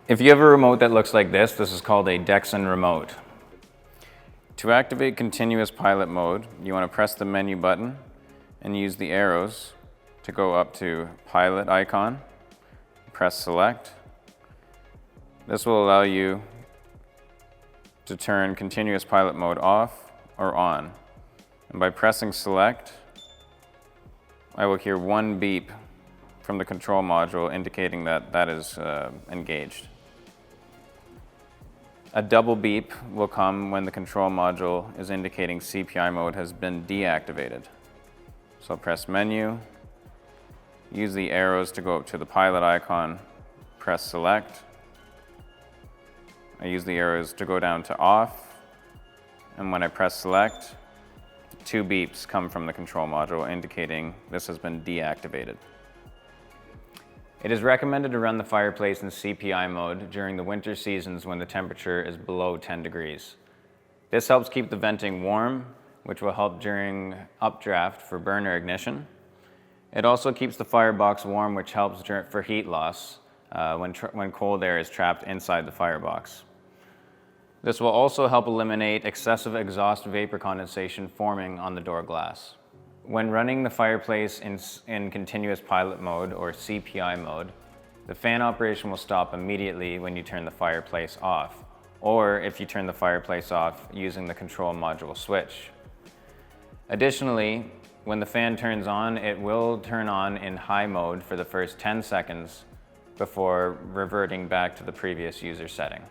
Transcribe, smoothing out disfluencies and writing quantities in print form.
If you have a remote that looks like this is called a Dexen remote. To activate continuous pilot mode, you want to press the menu button and use the arrows to go up to pilot icon, press select. This will allow you to turn continuous pilot mode off or on. And by pressing select, I will hear one beep from the control module indicating that that is engaged. A double beep will come when the control module is indicating CPI mode has been deactivated. So I'll press menu, use the arrows to go up to the pilot icon, press select. I use the arrows to go down to off, and when I press select, two beeps come from the control module indicating this has been deactivated. It is recommended to run the fireplace in CPI mode during the winter seasons when the temperature is below 10 degrees. This helps keep the venting warm, which will help during updraft for burner ignition. It also keeps the firebox warm, which helps for heat loss when cold air is trapped inside the firebox. This will also help eliminate excessive exhaust vapor condensation forming on the door glass. When running the fireplace in continuous pilot mode or CPI mode, the fan operation will stop immediately when you turn the fireplace off, or if you turn the fireplace off using the control module switch. Additionally, when the fan turns on, it will turn on in high mode for the first 10 seconds before reverting back to the previous user setting.